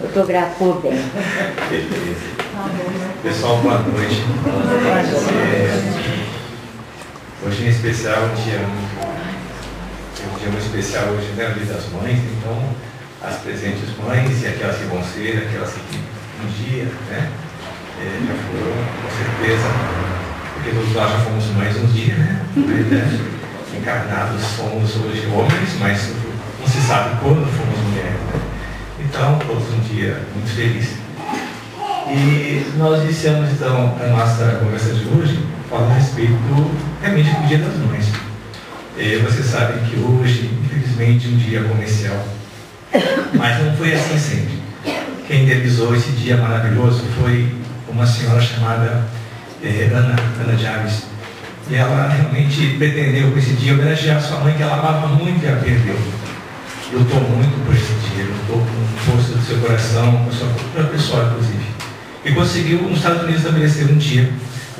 Fotografou bem. Pessoal, boa noite. Hoje em especial é um dia muito especial hoje, né, o Dia das Mães. Então, as presentes mães e aquelas que vão ser, aquelas que um dia, né, já foram, com certeza, porque todos nós já fomos mães um dia, né? Encarnados somos hoje homens, mas não se sabe quando fomos mulheres, né? Então, todos um dia muito feliz. E nós iniciamos então a nossa conversa de hoje falando a respeito realmente do Dia das Mães. Vocês sabem que hoje, infelizmente, um dia comercial, mas não foi assim sempre. Quem idealizou esse dia maravilhoso foi uma senhora chamada Ana de Aves. E ela realmente pretendeu com esse dia homenagear sua mãe, que ela amava muito e a perdeu. Lutou muito por esse dia, lutou com força do seu coração, com a sua cultura pessoal, inclusive. E conseguiu, nos Estados Unidos, estabelecer um dia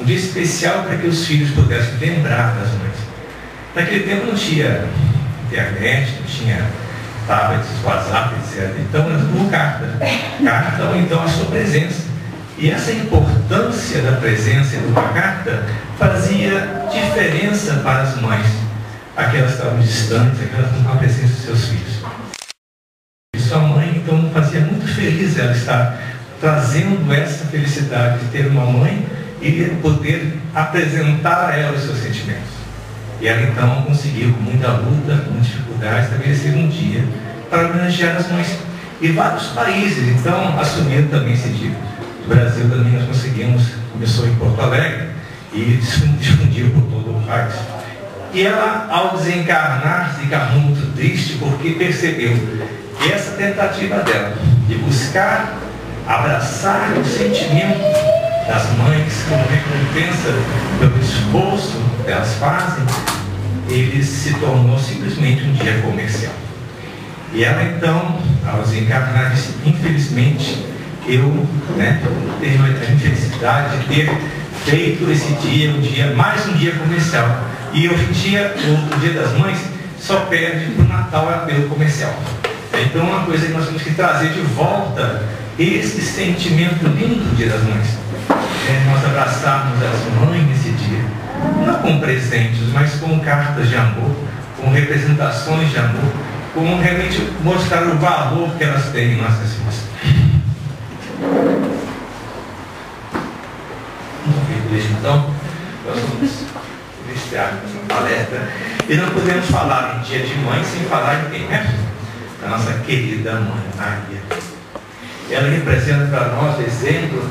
especial para que os filhos pudessem lembrar das mães. Naquele tempo não tinha internet, não tinha tablets, WhatsApp, etc. Então era tudo carta. Carta ou então a sua presença. E essa importância da presença e da carta fazia diferença para as mães, aquelas que estavam distantes, aquelas que não estavam presentes dos seus filhos. E sua mãe, então, fazia muito feliz ela estar trazendo essa felicidade de ter uma mãe e poder apresentar a ela os seus sentimentos. E ela, então, conseguiu, com muita luta, com muita dificuldade, estabelecer um dia para homenagear as mães. E vários países, então, assumiram também esse dia. No Brasil também nós conseguimos, começou em Porto Alegre e difundiu por todo o país. E ela, ao desencarnar, se encarnou muito triste porque percebeu que essa tentativa dela de buscar, abraçar o sentimento das mães como recompensa pelo esforço que elas fazem, ele se tornou simplesmente um dia comercial. E ela então, ao desencarnar, disse, infelizmente, eu tenho a infelicidade de ter feito esse dia, mais um dia comercial. E hoje em dia, o Dia das Mães só perde para o Natal pelo comercial. Então, uma coisa que nós temos que trazer de volta esse sentimento lindo do Dia das Mães. Nós abraçarmos as mães nesse dia, não com presentes, mas com cartas de amor, com representações de amor, com realmente mostrar o valor que elas têm em nossas vidas. Então, nós vamos iniciar essa palestra e não podemos falar em Dia de Mãe sem falar em quem, né? A nossa querida Mãe Maria. Ela representa para nós exemplo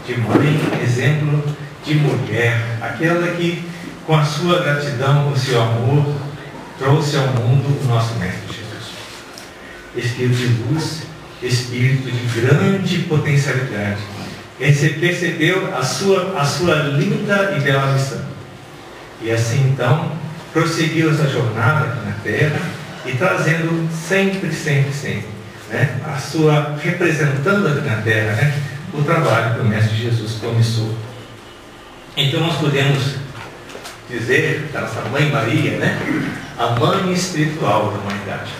de mãe, exemplo de mulher, aquela que, com a sua gratidão, com o seu amor, trouxe ao mundo o nosso Mestre Jesus. Espírito de luz, espírito de grande potencialidade. Ele percebeu a sua linda e bela missão. E assim então, prosseguiu essa jornada aqui na Terra e trazendo sempre, representando aqui na Terra, o trabalho que o Mestre Jesus começou. Então nós podemos dizer da nossa Mãe Maria, a mãe espiritual da humanidade.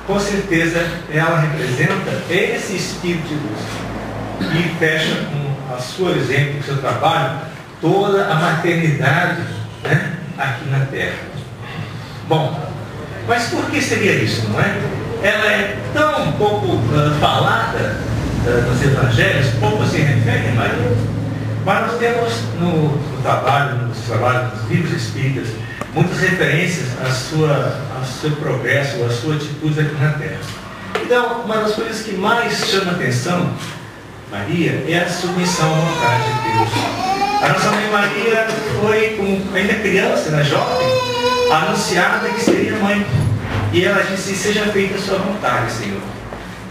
Com certeza ela representa esse espírito de luz. E fecha com a sua exemplo, com o seu trabalho, toda a maternidade aqui na Terra. Bom, mas por que seria isso, não é? Ela é tão pouco falada nos evangelhos, pouco se refere a Maria. Mas nós temos no trabalho, nos livros espíritas, muitas referências ao seu progresso, à sua atitude aqui na Terra. Então, uma das coisas que mais chama atenção Maria é a submissão à vontade de Deus. A nossa Mãe Maria foi, ainda criança, jovem, anunciada que seria mãe. E ela disse, seja feita a sua vontade, Senhor.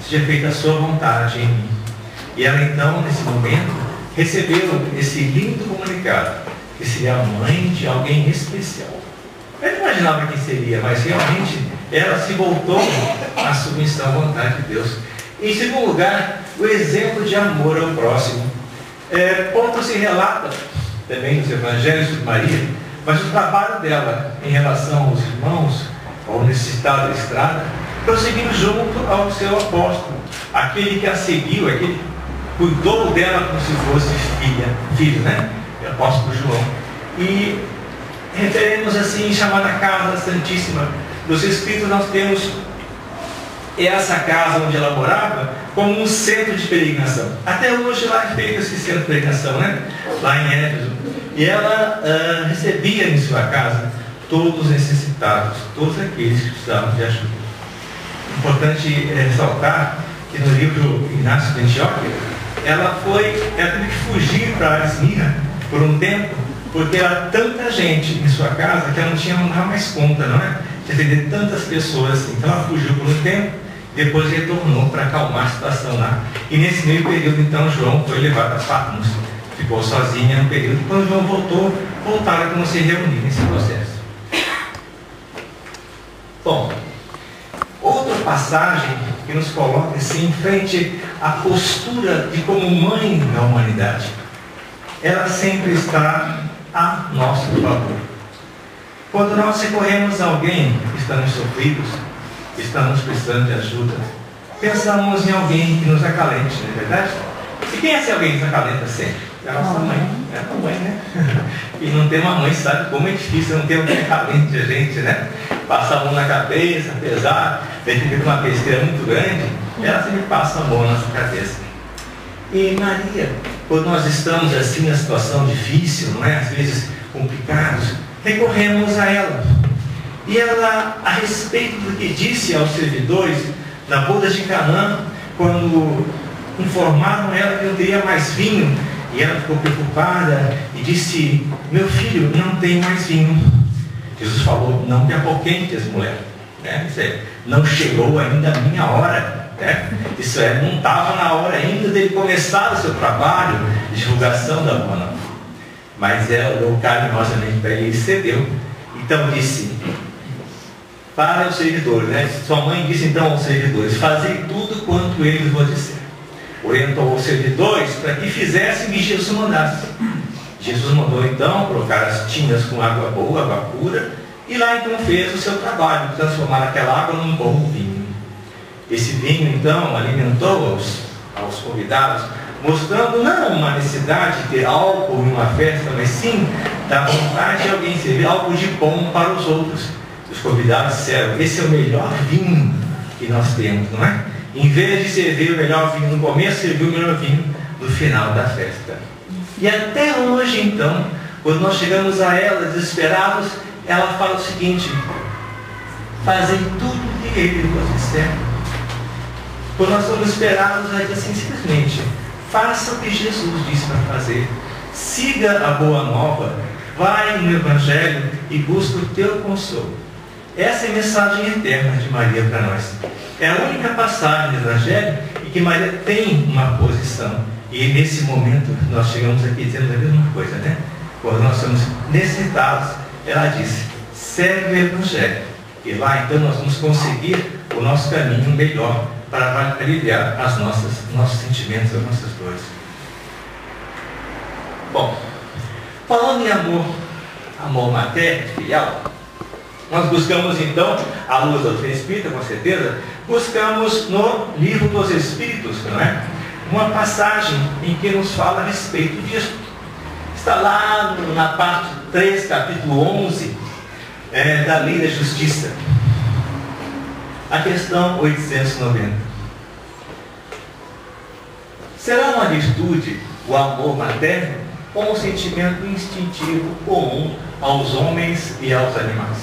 Seja feita a sua vontade em mim. E ela então, nesse momento, recebeu esse lindo comunicado, que seria a mãe de alguém especial. Eu não imaginava quem seria, mas realmente ela se voltou à submissão à vontade de Deus. Em segundo lugar, o exemplo de amor ao próximo. Pouco se relata também nos evangelhos de Maria, mas o trabalho dela em relação aos irmãos, ao necessitado da estrada, prosseguindo junto ao seu apóstolo, aquele que a seguiu, aquele que cuidou dela como se fosse filho, né? O apóstolo João. E referemos assim, chamada Casa Santíssima. Nos Escritos nós temos essa casa onde ela morava como um centro de peregrinação. Até hoje lá é feito esse centro de peregrinação, né? Lá em Éfeso. E ela recebia em sua casa todos os necessitados, todos aqueles que precisavam de ajuda. Importante ressaltar que no livro Inácio de Antioquia, ela teve que fugir para Esmirna por um tempo, porque era tanta gente em sua casa que ela não tinha mais conta, não é? De atender tantas pessoas. Então ela fugiu por um tempo, depois retornou para acalmar a situação lá. E nesse meio período, então, João foi levado a Patmos. Ficou sozinha no período. Quando João voltaram a se reunir nesse processo. Bom, outra passagem que nos coloca assim em frente à postura de como mãe da humanidade. Ela sempre está a nosso favor. Quando nós recorremos a alguém que estamos sofridos, estamos precisando de ajuda, pensamos em alguém que nos acalente, não é verdade? E quem é esse alguém que nos acalenta sempre? É a nossa mãe. É a mãe, né? E não tem uma mãe, sabe como é difícil não ter alguém que acalente a gente, né? Passa a mão na cabeça, apesar de ter uma besteira muito grande, ela sempre passa a mão na nossa cabeça. E Maria, quando nós estamos assim, na situação difícil, não é? Às vezes complicados, recorremos a ela. E ela, a respeito do que disse aos servidores na boda de Canaã, quando informaram ela que não teria mais vinho, e ela ficou preocupada e disse: meu filho, não tem mais vinho. Jesus falou: não me apoquentes, mulher, né? Não chegou ainda a minha hora, né? Isso não estava na hora ainda dele começar o seu trabalho de divulgação da boa nova. Mas ela olhou carinhosamente para ele e cedeu. Então disse para os servidores, né? Sua mãe disse então aos servidores: fazei tudo quanto eles vos disseram. Orientou os servidores para que fizessem o que Jesus mandasse. Jesus mandou então colocar as tinas com água boa, água pura, e lá então fez o seu trabalho, transformar aquela água num bom vinho. Esse vinho então alimentou aos convidados, mostrando não uma necessidade de ter álcool em uma festa, mas sim da vontade de alguém servir algo de bom para os outros. Os convidados disseram: esse é o melhor vinho que nós temos, não é? Em vez de servir o melhor vinho no começo, serviu o melhor vinho no final da festa. E até hoje, então, quando nós chegamos a ela desesperados, ela fala o seguinte: fazei tudo o que ele vos disser. Quando nós estamos esperados, ela diz assim, simplesmente: faça o que Jesus disse para fazer. Siga a boa nova, vai no Evangelho e busca o teu consolo. Essa é a mensagem eterna de Maria para nós. É a única passagem do Evangelho em que Maria tem uma posição. E nesse momento nós chegamos aqui dizendo a mesma coisa, né? Quando nós somos necessitados, ela disse: segue o Evangelho. E lá então nós vamos conseguir o nosso caminho melhor para aliviar nossos sentimentos, as nossas dores. Bom, falando em amor materno, filial, nós buscamos então, à luz da doutrina espírita, com certeza, buscamos no Livro dos Espíritos, não é? Uma passagem em que nos fala a respeito disso. Está lá na parte 3, capítulo 11, da Lei da Justiça. A questão 890. Será uma virtude o amor materno ou um sentimento instintivo comum aos homens e aos animais?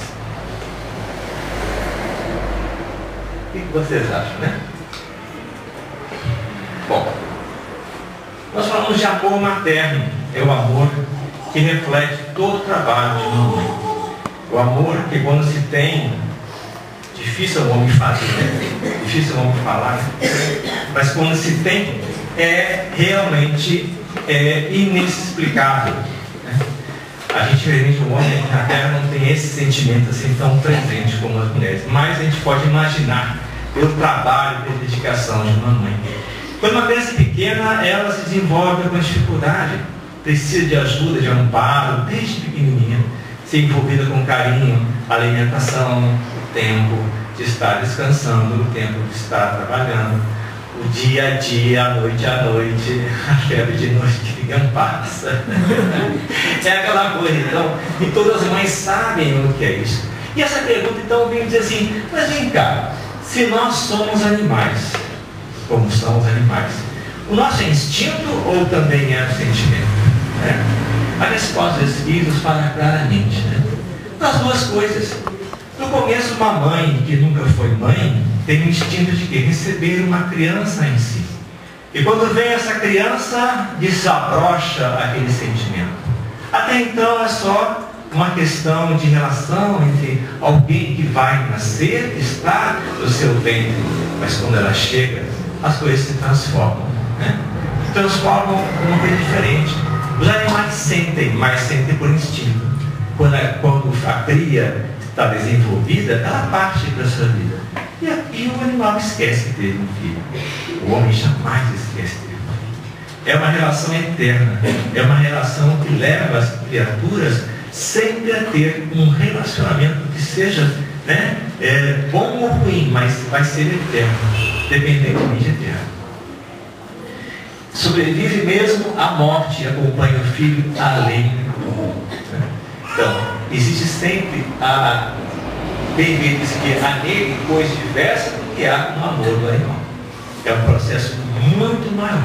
O que vocês acham, né? Bom, nós falamos de amor materno. É o amor que reflete todo o trabalho de uma mãe. O amor que quando se tem, difícil o homem fazer, né? Difícil o homem falar, né? Mas quando se tem, é realmente inexplicável, né? A gente realmente, o homem na Terra não tem esse sentimento assim tão presente como as mulheres, mas a gente pode imaginar pelo trabalho, pela dedicação de uma mãe. Quando uma criança pequena, ela se desenvolve com dificuldade, precisa de ajuda, de amparo, desde pequenininha, ser envolvida com carinho, alimentação, o tempo de estar descansando, o tempo de estar trabalhando. o dia a dia, a noite, a febre de noite que ninguém passa. É aquela coisa, então, e todas as mães sabem o que é isso. E essa pergunta, então, vem dizer assim, mas vem cá, se nós somos animais, como são os animais, o nosso é instinto ou também é sentimento? Né? A resposta dos Espíritos fala claramente, né? As duas coisas. No começo, uma mãe que nunca foi mãe tem o instinto de que receber uma criança em si. E quando vem essa criança, desabrocha aquele sentimento. Até então é só uma questão de relação entre alguém que vai nascer, que está no seu ventre, mas quando ela chega, as coisas se transformam, né? Se transformam em uma coisa diferente. Os animais sentem, mas sentem por instinto. Quando a cria está desenvolvida, ela parte para a sua vida. E o animal esquece de ter um filho. O homem jamais esquece de ter um filho. É uma relação eterna. É uma relação que leva as criaturas sempre a ter um relacionamento que seja, né, bom ou ruim, mas vai ser eterno, dependentemente eterno. Sobrevive mesmo a morte e acompanha o filho além do mundo. Então, existe sempre bem diz que há nele coisa diversa do que há no amor do animal. É um processo muito maior.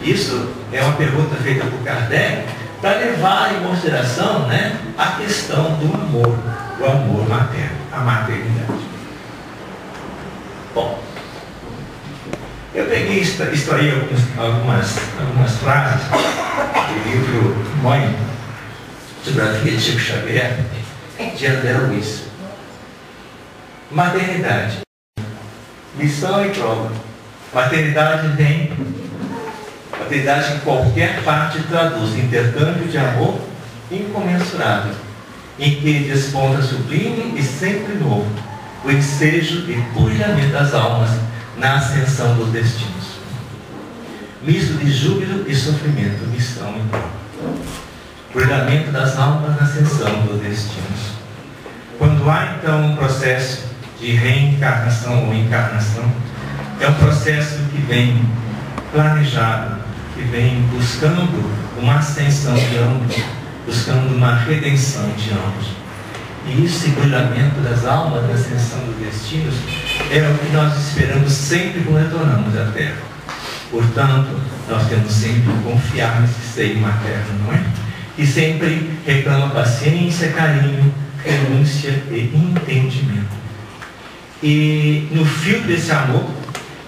Isso é uma pergunta feita por Kardec para levar em consideração, né, a questão do amor, o amor materno, a maternidade. Bom, eu peguei extraí algumas frases do livro Mãe, biografia de Chico Xavier, de André Luiz. Maternidade, missão e prova. Maternidade em qualquer parte traduz intercâmbio de amor incomensurável, em que desponta sublime e sempre novo o ensejo e brilhamento das almas na ascensão dos destinos. Misto de júbilo e sofrimento, missão e prova. Brilhamento das almas na ascensão dos destinos. Quando há então um processo de reencarnação ou encarnação, é um processo que vem planejado, que vem buscando uma ascensão de ambos, buscando uma redenção de ambos. E esse brilhamento das almas na ascensão dos destinos é o que nós esperamos sempre quando retornamos à Terra. Portanto, nós temos sempre que confiar nesse seio materno, não é? Que sempre reclama paciência, carinho, renúncia e entendimento. E no fio desse amor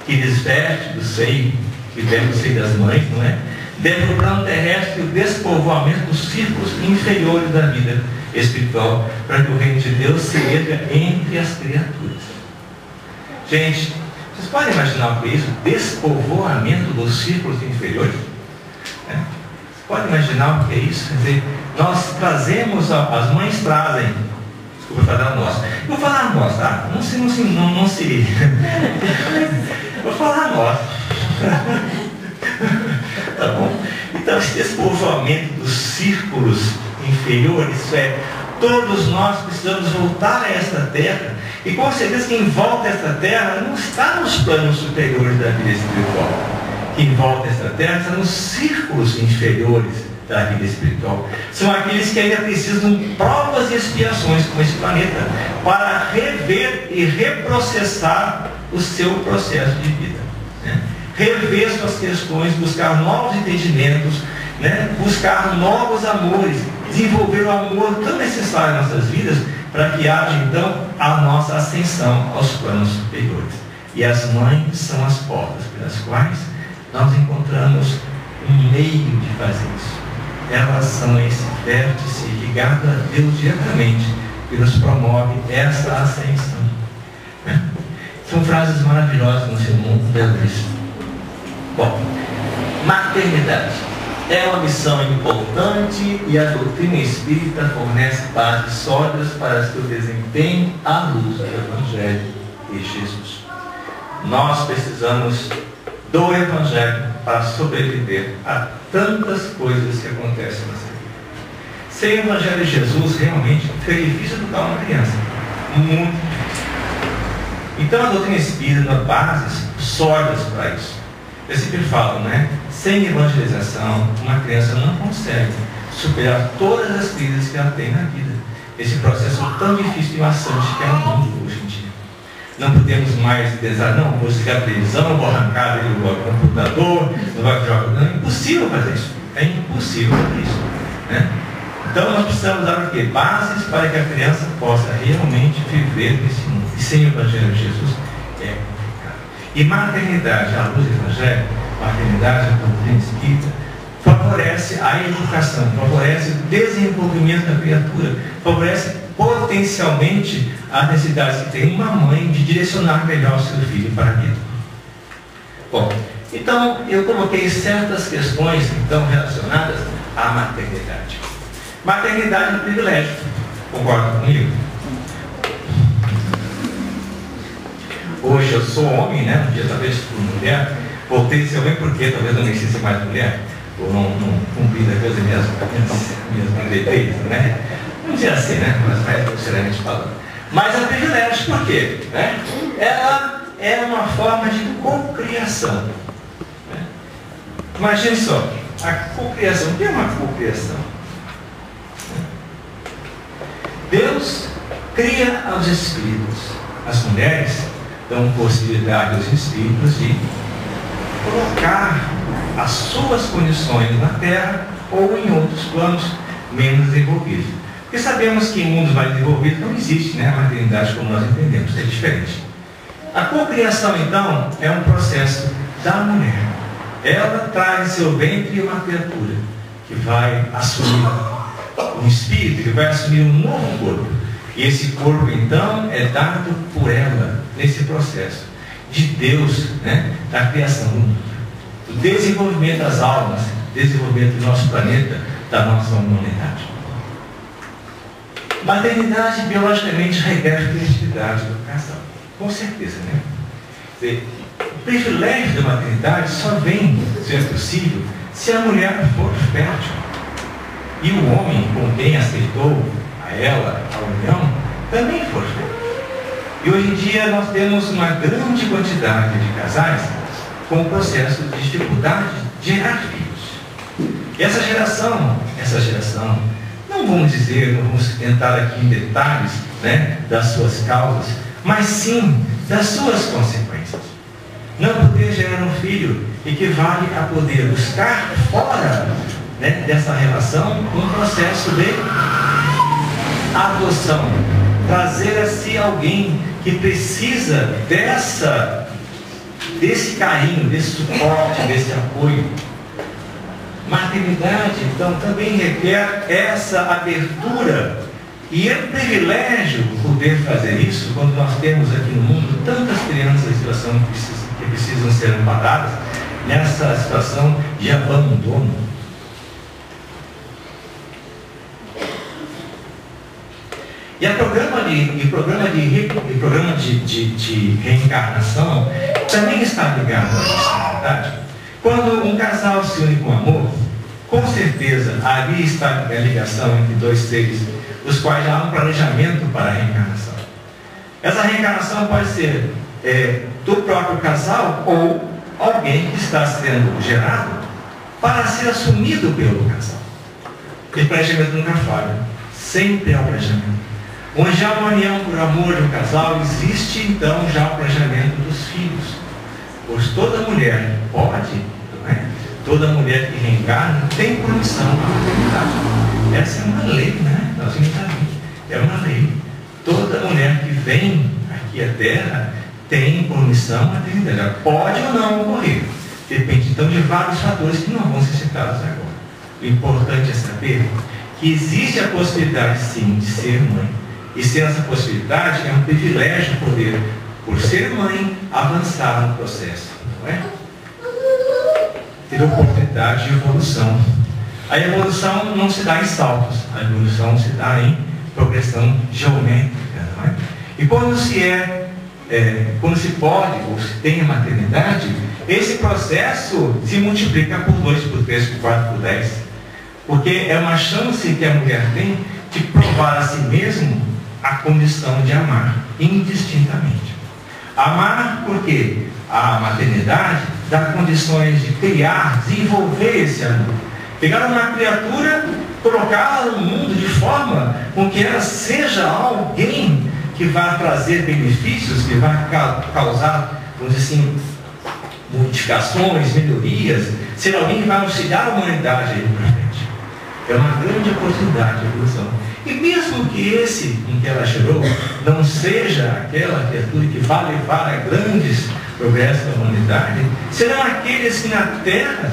que desveste do seio, que vem do seio das mães, não é? Deve o plano terrestre o despovoamento dos círculos inferiores da vida espiritual, para que o reino de Deus se erga entre as criaturas. Gente, vocês podem imaginar o que é isso? Despovoamento dos círculos inferiores? Vocês podem imaginar o que é isso? Quer dizer, nós trazemos, as mães trazem, desculpa falar nós. Eu vou falar nós, tá? Não se. Vou falar nós. Tá bom? Então, esse despovoamento dos círculos inferiores, isso é, todos nós precisamos voltar a esta terra, e com certeza quem volta a esta terra não está nos planos superiores da vida espiritual. Quem volta a esta terra está nos círculos inferiores da vida espiritual. São aqueles que ainda precisam de provas e expiações como esse planeta, para rever e reprocessar o seu processo de vida, né? Rever suas questões, buscar novos entendimentos, né? Buscar novos amores, desenvolver o amor tão necessário em nossas vidas, para que haja então a nossa ascensão aos planos superiores. E as mães são as portas pelas quais nós encontramos um meio de fazer isso. Elas são esse vértice ligado a Deus diretamente, que nos promove essa ascensão, né? São frases maravilhosas no seu mundo, belíssimo. Bom, maternidade é uma missão importante e a doutrina espírita fornece bases sólidas para seu desempenho à luz do Evangelho de Jesus. Nós precisamos do Evangelho para sobreviver a tantas coisas que acontecem na nossa vida. Sem o Evangelho de Jesus, realmente, seria difícil educar uma criança. Muito difícil. Então, a doutrina espírita dá bases sordas para isso. Eu sempre falo, né? Sem evangelização, uma criança não consegue superar todas as crises que ela tem na vida. Esse processo tão difícil e maçante que é o mundo hoje em dia. Não podemos mais pensar, não, vou desligar a televisão, vou arrancar o computador, não vai jogar. Não, é impossível fazer isso. É impossível fazer isso. Né? Então nós precisamos dar o quê? Bases para que a criança possa realmente viver nesse mundo. E sem o Evangelho de Jesus é complicado. E maternidade, à luz do Evangelho, maternidade, a doutrina espírita, favorece a educação, favorece o desenvolvimento da criatura, favorece potencialmente as necessidades que tem uma mãe de direcionar melhor o seu filho para a vida. Bom, então eu coloquei certas questões então relacionadas à maternidade. Maternidade é um privilégio, concorda comigo? Hoje eu sou homem, né? Um dia talvez fui mulher, voltei a ser homem porque talvez não merecia ser mais mulher, ou não cumpri as minhas deveres, né? Vamos dizer assim, né? Mas mais grosseiramente falando. Mas é um privilégio, por quê? Né? Ela é uma forma de cocriação. Né? Imagine só, a cocriação. O que é uma cocriação? Deus cria aos espíritos. As mulheres dão possibilidade aos espíritos de colocar as suas condições na Terra ou em outros planos menos desenvolvidos. Porque sabemos que em mundos mais desenvolvidos não existe, né, a maternidade como nós entendemos, é diferente. A cocriação, então, é um processo da mulher. Ela traz em seu ventre uma criatura que vai assumir um espírito, que vai assumir um novo corpo. E esse corpo, então, é dado por ela nesse processo de Deus, né, da criação do mundo, do desenvolvimento das almas, desenvolvimento do nosso planeta, da nossa humanidade. Maternidade biologicamente requer fertilidade do casal, com certeza, né? O privilégio da maternidade só vem, se é possível, se a mulher for fértil. E o homem com quem aceitou a ela, a união, também for fértil. E hoje em dia nós temos uma grande quantidade de casais com o processo de dificuldade de gerar filhos. E essa geração, não vamos dizer, não vamos entrar aqui em detalhes, né, das suas causas, mas sim das suas consequências. Não poder gerar um filho equivale a poder buscar fora, né, dessa relação um processo de adoção, trazer a si alguém que precisa desse carinho, desse suporte, desse apoio. Maternidade, então, também requer essa abertura, e é um privilégio poder fazer isso quando nós temos aqui no mundo tantas crianças em situação que precisam ser amparadas nessa situação de abandono. E o programa de reencarnação também está ligado a isso, na verdade. Quando um casal se une com amor, com certeza ali está a ligação entre dois seres, os quais já há um planejamento para a reencarnação. Essa reencarnação pode ser do próprio casal ou alguém que está sendo gerado para ser assumido pelo casal. O planejamento nunca falha, sempre é o planejamento. Onde há uma união por amor de um casal, existe então já o planejamento dos filhos. Pois toda mulher pode, não é? Toda mulher que reencarna tem condição para a maternidade. Essa é uma lei, né? Nós é uma lei. Toda mulher que vem aqui à Terra tem permissão à maternidade. Ela pode ou não ocorrer. Depende então de vários fatores que não vão ser citados agora. O importante é saber que existe a possibilidade sim de ser mãe. E se essa possibilidade é um privilégio poder, por ser mãe, avançar no processo, não é? Ter oportunidade de evolução. A evolução não se dá em saltos, a evolução se dá em progressão geométrica, não é? E quando se pode, ou se tem a maternidade, esse processo se multiplica por 2, por 3, por 4, por 10. Porque é uma chance que a mulher tem de provar a si mesmo a condição de amar indistintamente. Amar por quê? a maternidade dá condições de criar, desenvolver esse amor. Pegar uma criatura, colocá-la no mundo de forma com que ela seja alguém que vai trazer benefícios, que vai causar, vamos dizer assim, modificações, melhorias, ser alguém que vai auxiliar a humanidade aí para frente. É uma grande oportunidade de evolução. E mesmo que esse em que ela gerou não seja aquela criatura que vai levar a grandes progressos da humanidade, serão aqueles que na Terra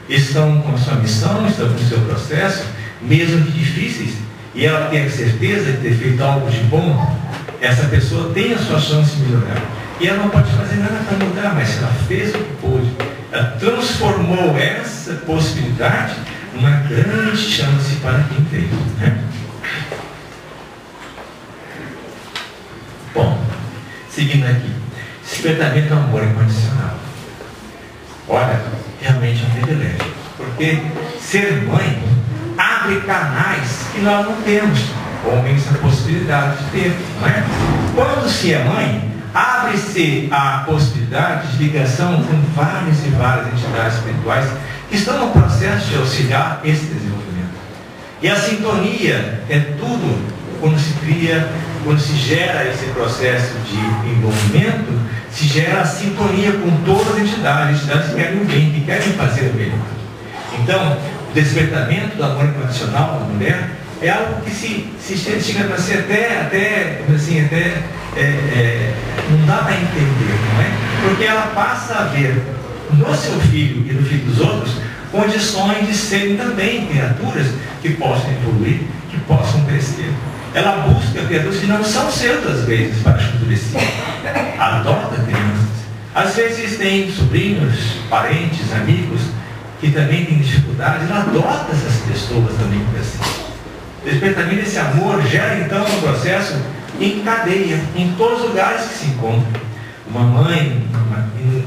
estão com a sua missão, estão com o seu processo, mesmo que difíceis, e ela tem a certeza de ter feito algo de bom, essa pessoa tem a sua chance de melhorar. E ela não pode fazer nada para mudar, mas ela fez o que pôde. Ela transformou essa possibilidade numa grande chance para quem fez. Né? Bom, seguindo aqui. Despertamento ao amor incondicional. Olha, realmente é um privilégio. Porque ser mãe abre canais que nós não temos. Homens a possibilidade de ter. Não é? Quando se é mãe, abre-se a possibilidade de ligação com várias e várias entidades espirituais que estão no processo de auxiliar esse desenvolvimento. E a sintonia é tudo quando se cria, quando se gera esse processo de envolvimento, se gera a sintonia com todas as entidades que querem o bem, que querem fazer o bem. Então, o despertamento do amor incondicional da mulher é algo que se chega a ser até não dá para entender, não é? Porque ela passa a ver no seu filho e no filho dos outros condições de serem também criaturas que possam evoluir, que possam crescer. Ela busca criaturas que não são seus, às vezes, para amadurecer. Adota crianças. Às vezes tem sobrinhos, parentes, amigos que também têm dificuldades. Ela adota essas pessoas também para si. O despertamento desse amor gera então um processo em cadeia, em todos os lugares que se encontra. Uma mãe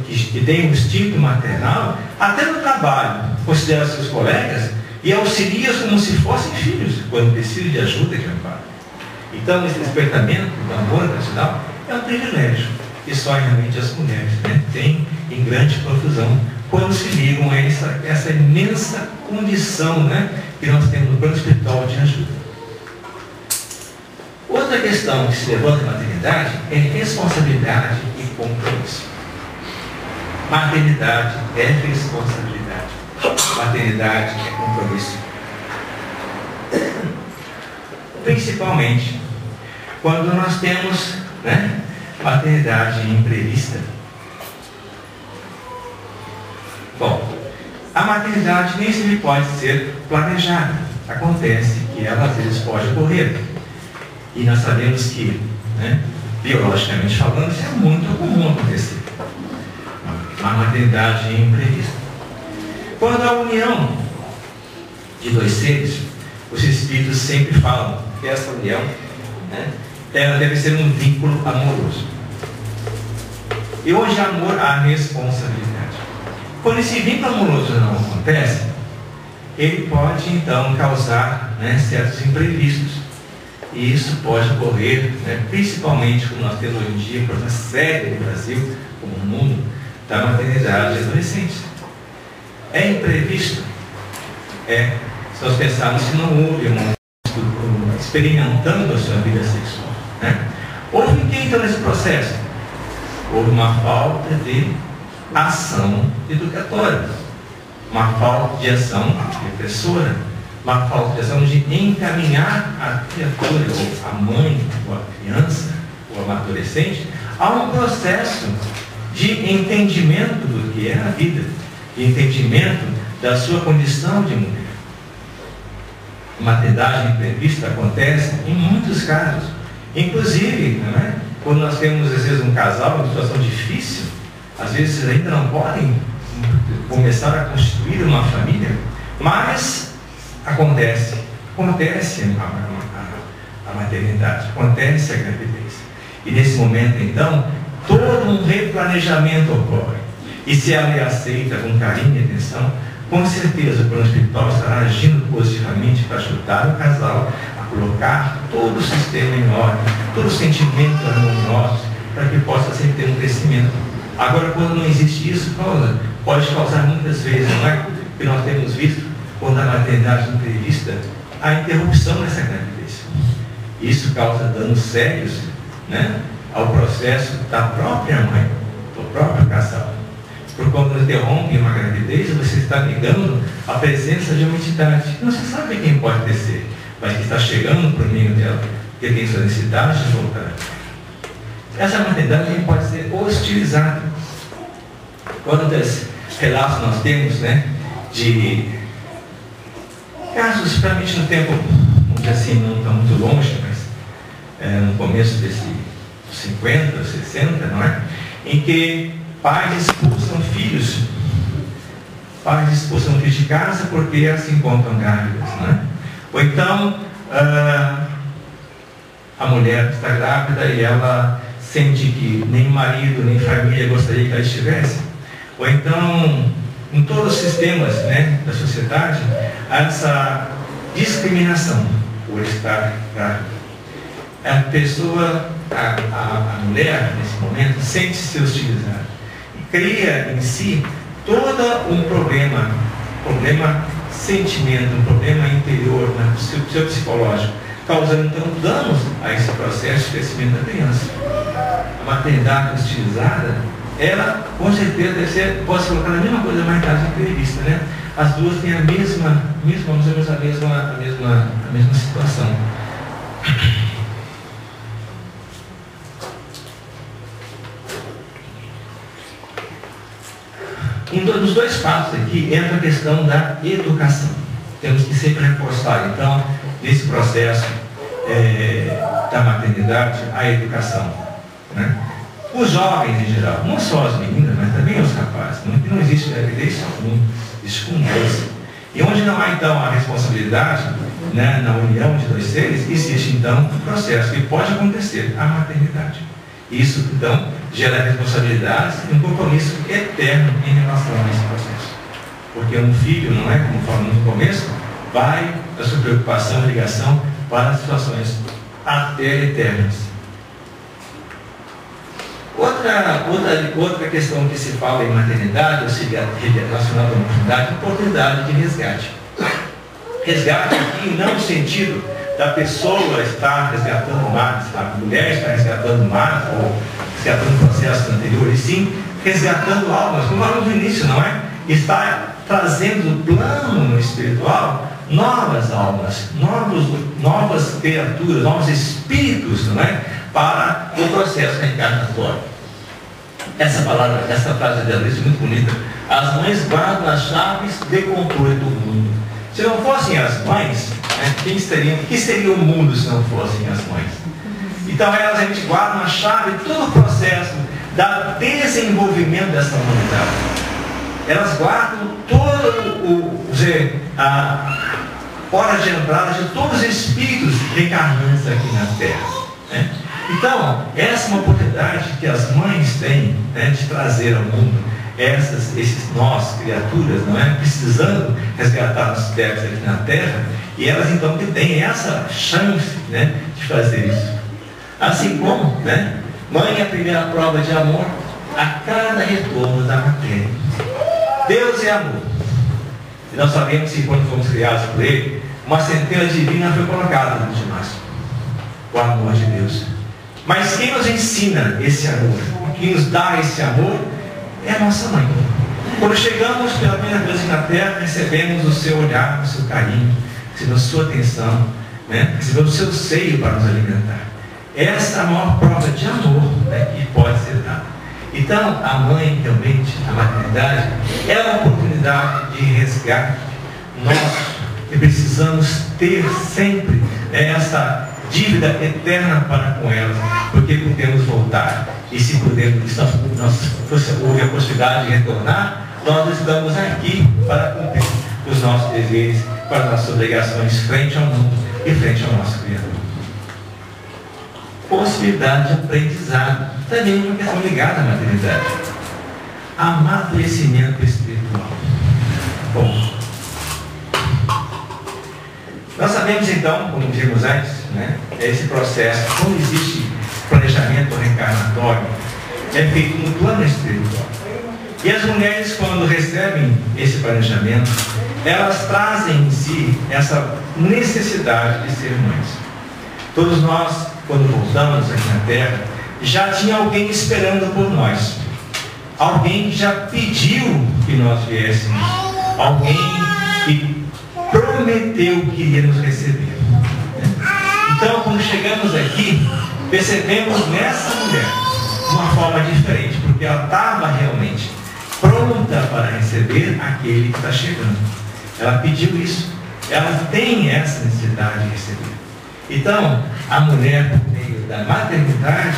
que tem um instinto maternal, até no trabalho, considera seus colegas e auxilia como se fossem filhos, quando precisa de ajuda e de amparo. Então, esse despertamento do amor nacional é um privilégio que só realmente as mulheres têm em grande profusão quando se ligam a essa imensa condição que nós temos no plano espiritual de ajuda. Outra questão que se levanta na maternidade é responsabilidade e compromisso. Maternidade é responsabilidade. Maternidade é compromisso. Principalmente quando nós temos maternidade imprevista. Bom, a maternidade nem sempre pode ser planejada. Acontece que ela às vezes pode ocorrer. E nós sabemos que, biologicamente falando, isso é muito comum acontecer. Uma maternidade imprevista. Quando a união de dois seres, os espíritos sempre falam que essa união ela deve ser um vínculo amoroso. E hoje amor há responsabilidade. Quando esse vínculo amoroso não acontece, ele pode então causar certos imprevistos. E isso pode ocorrer, principalmente quando nós temos hoje em dia um problema sério no Brasil, como no mundo, da maternidade de adolescentes. É imprevisto? Se nós pensarmos que não houve experimentando a sua vida sexual. Houve o que então nesse processo? Houve uma falta de ação educatória, uma falta de ação repressora, uma falta de ação de encaminhar a criatura, ou a mãe, ou a criança, ou a adolescente, a um processo de entendimento do que é a vida, de entendimento da sua condição de mulher. A maternidade imprevista acontece em muitos casos, inclusive, quando nós temos às vezes um casal em situação difícil, às vezes ainda não podem começar a constituir uma família, mas acontece a maternidade, acontece a gravidez. E nesse momento, então, todo um replanejamento ocorre. E se ela é aceita com carinho e atenção, com certeza o plano espiritual estará agindo positivamente para ajudar o casal a colocar todo o sistema em ordem, todo o sentimento harmonioso, para que possa sempre ter um crescimento Agora, quando não existe isso, pode causar muitas vezes, não é? Que nós temos visto, quando a maternidade não é prevista, a interrupção dessa gravidez. Isso causa danos sérios, né, ao processo da própria mãe, do próprio casal. Porque quando interrompe uma gravidez, você está negando a presença de uma entidade. Não se sabe quem pode descer, mas que está chegando para o meio dela, que tem sua necessidade de voltar. Essa maternidade também pode ser hostilizada. Quantos relatos nós temos, né, de casos, realmente no tempo, vamos dizer assim, não está muito longe, mas no começo desses 50, 60, não é? Em que pais expulsam filhos de casa porque elas se encontram grávidas, não é? Ou então a mulher está grávida e ela sente que nem marido, nem família gostaria que ela estivesse. Ou então, em todos os sistemas, né, da sociedade, há essa discriminação por estar grávida. A pessoa, a mulher, nesse momento, sente-se hostilizada. E cria em si todo um problema sentimento, um problema interior, né, seu psicológico, causando então danos a esse processo de crescimento da criança. A maternidade hostilizada, ela com certeza deve ser, pode se colocar na mesma coisa mais tarde prevista, né? As duas têm a mesma situação. Nos dois passos aqui entra a questão da educação. Temos que sempre reforçar, então, nesse processo da maternidade, a educação, né? Os jovens em geral, não só as meninas, mas também os rapazes, não existe gravidez só um, existe com dois. E onde não há então a responsabilidade, né, na união de dois seres, existe então um processo que pode acontecer, a maternidade. Isso então gera responsabilidades e um compromisso eterno em relação a esse processo. Porque um filho, não é, como falamos no começo, vai da sua preocupação e ligação para situações até eternas. Outra questão que se fala em maternidade, ou seja, relacionada à oportunidade de resgate. Resgate aqui não no sentido da pessoa estar resgatando mais, a mulher está resgatando mais, ou resgatando processos anteriores, e sim resgatando almas, como falamos no início, não é? Está trazendo do plano espiritual novas almas, novas criaturas, novos espíritos, não é? Para o processo reencarnatório. Essa frase dela é muito bonita. As mães guardam as chaves de controle do mundo. Se não fossem as mães, né, que seria o mundo se não fossem as mães? Então elas a gente guarda a chave de todo o processo do desenvolvimento dessa humanidade. Elas guardam todo a hora de entrada de todos os espíritos reencarnantes aqui na Terra, né? Então, essa é uma oportunidade que as mães têm, né, de trazer ao mundo nós, criaturas, não é? Precisando resgatar os terras aqui na Terra, e elas então que têm essa chance, né, de fazer isso. Assim como, né, mãe é a primeira prova de amor a cada retorno da matéria. Deus é amor. E nós sabemos que quando fomos criados por Ele, uma centelha divina foi colocada dentro de nós. O amor de Deus. Mas quem nos ensina esse amor, quem nos dá esse amor, é a nossa mãe. Quando chegamos pela primeira vez na Terra, recebemos o seu olhar, o seu carinho, recebemos a sua atenção, né? Recebemos o seu seio para nos alimentar. Essa é a maior prova de amor, né, que pode ser dada. Então, a mãe realmente, a maternidade, é uma oportunidade de resgate nosso, que precisamos ter sempre, né, essa dívida eterna para com elas, porque podemos voltar, e se pudermos, houve a possibilidade de retornar, nós estamos aqui para cumprir os nossos deveres, para as nossas obrigações frente ao mundo e frente ao nosso Criador. Possibilidade de aprendizado, também uma questão ligada à maternidade. Amadurecimento espiritual. Bom, nós sabemos então, como vimos antes, né, esse processo, quando existe planejamento reencarnatório, é feito no plano espiritual. E as mulheres, quando recebem esse planejamento, elas trazem em si essa necessidade de ser mães. Todos nós, quando voltamos aqui na Terra, já tinha alguém esperando por nós. Alguém que já pediu que nós viéssemos. Alguém que prometeu que iria nos receber. Então, quando chegamos aqui, percebemos nessa mulher uma forma diferente, porque ela estava realmente pronta para receber aquele que está chegando. Ela pediu isso. Ela tem essa necessidade de receber. Então, a mulher, por meio da maternidade,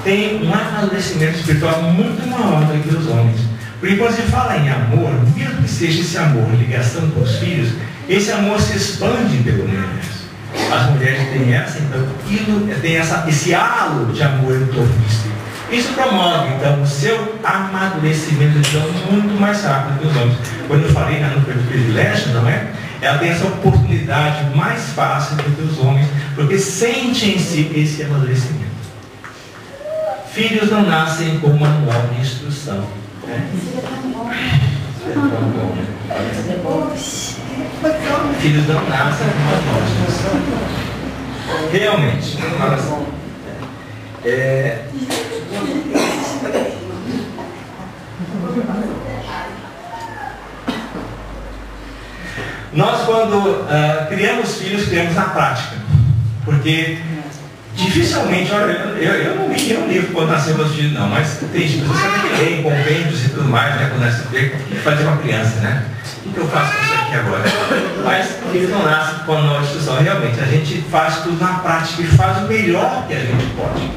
tem um amadurecimento espiritual muito maior do que os homens. Porque quando se fala em amor, mesmo que seja esse amor, ligação com os filhos, esse amor se expande pelo universo. As mulheres têm essa, então, tem esse halo de amor em torno de si. Isso promove, então, o seu amadurecimento então, muito mais rápido que os homens. Quando eu falei no privilégio, não é? Ela tem essa oportunidade mais fácil do que os homens, porque sente em si esse amadurecimento. Filhos não nascem com um manual de instrução. Né? Filhos não nascem com manual de instrução. Realmente. Nós, quando criamos filhos, criamos na prática. Porque dificilmente, olha, eu não li um livro quando nasceu meus filhos, não, mas tem gente, você sabe que lê compêndios e tudo mais, né, quando nasce o que fazer uma criança, né? O que eu faço com isso aqui agora? Mas filhos não nascem com a nova instrução, realmente. A gente faz tudo na prática e faz o melhor que a gente pode.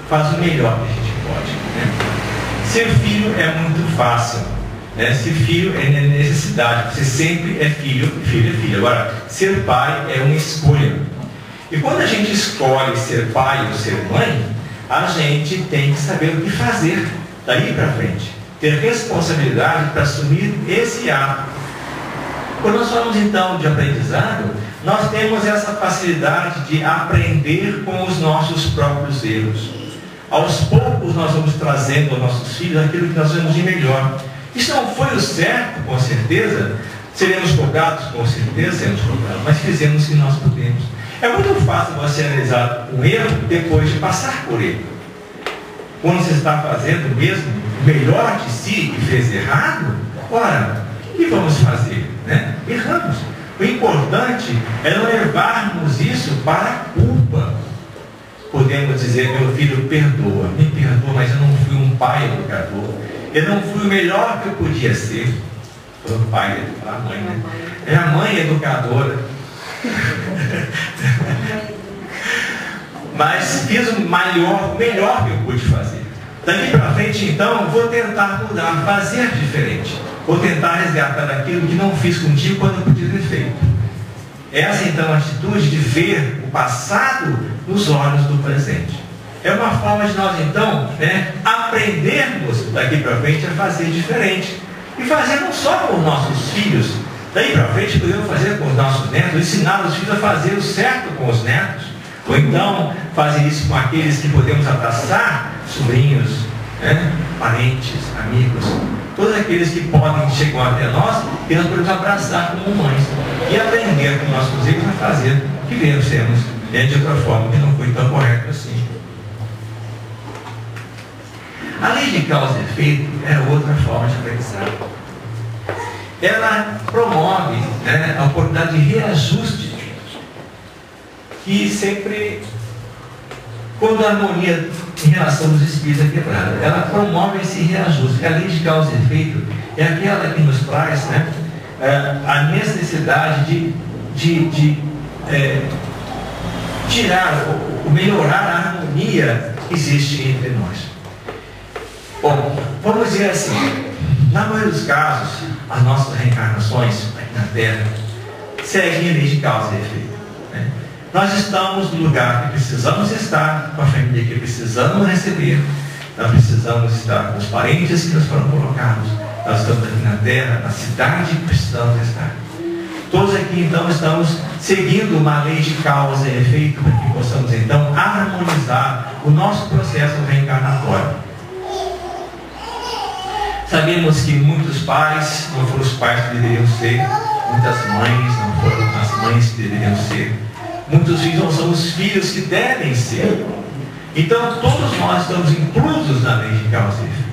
Faz o melhor que a gente pode. Né? Ser filho é muito fácil. Né? Ser filho é necessidade. Você sempre é filho, filho é filho. Agora, ser pai é uma escolha. E quando a gente escolhe ser pai ou ser mãe, a gente tem que saber o que fazer daí para frente. Ter responsabilidade para assumir esse ato. Quando nós falamos então de aprendizado, nós temos essa facilidade de aprender com os nossos próprios erros. Aos poucos nós vamos trazendo aos nossos filhos aquilo que nós vemos de melhor. Isso não foi o certo, com certeza. Seremos cobrados, com certeza seremos cobrados, mas fizemos o que nós podemos. É muito fácil você analisar um erro depois de passar por ele. Quando você está fazendo mesmo o melhor de si e fez errado, ora, o que vamos fazer? Né? Erramos. O importante é não levarmos isso para a culpa. Podemos dizer, meu filho, perdoa, me perdoa, mas eu não fui um pai educador. Eu não fui o melhor que eu podia ser. Foi o pai, a mãe, né? É a mãe educadora. Mas fiz o melhor que eu pude fazer. Daqui para frente, então, vou tentar mudar, fazer diferente. Vou tentar resgatar aquilo que não fiz contigo quando eu podia ter feito. Essa, então, a atitude de ver o passado nos olhos do presente. É uma forma de nós, então, aprendermos daqui para frente a fazer diferente. E fazer não só com os nossos filhos. Daí para frente podemos fazer com os nossos netos, ensinar os filhos a fazer o certo com os netos. Ou então fazer isso com aqueles que podemos abraçar, sobrinhos, parentes, amigos. Todos aqueles que podem chegar até nós, que nós podemos abraçar como mães. E aprender com nossos filhos a fazer o que devemos de outra forma, que não foi tão correto assim. A lei de causa e efeito é outra forma de aprendizado. Ela promove a oportunidade de reajuste, que sempre, quando a harmonia em relação aos espíritos é quebrada, ela promove esse reajuste. A lei de causa e efeito é aquela que nos traz a necessidade de tirar ou melhorar a harmonia que existe entre nós. Bom, vamos dizer assim, na maioria dos casos, as nossas reencarnações aqui na Terra seguem a lei de causa e efeito. Nós estamos no lugar que precisamos estar, com a família que precisamos receber, nós precisamos estar com os parentes que nos foram colocados, nós estamos aqui na Terra, na cidade que precisamos estar. Todos aqui então estamos seguindo uma lei de causa e efeito para que possamos então harmonizar o nosso processo reencarnatório. Sabemos que muitos pais não foram os pais que deveriam ser, muitas mães não foram as mães que deveriam ser, muitos filhos não são os filhos que devem ser. Então todos nós estamos inclusos na lei de causa e efeito.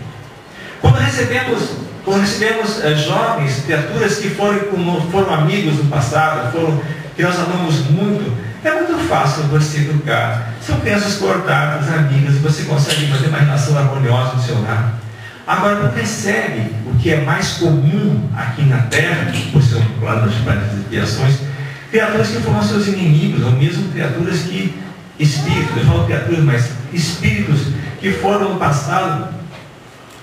Quando recebemos jovens, criaturas que foram amigos no passado, que nós amamos muito, é muito fácil você educar. São crianças cortadas, amigas, você consegue manter uma relação harmoniosa no seu lar. Agora, não recebe o que é mais comum aqui na Terra, por seu plano de expiações, criaturas que foram seus inimigos, ou mesmo criaturas espíritos, eu falo criaturas, mas espíritos que foram no passado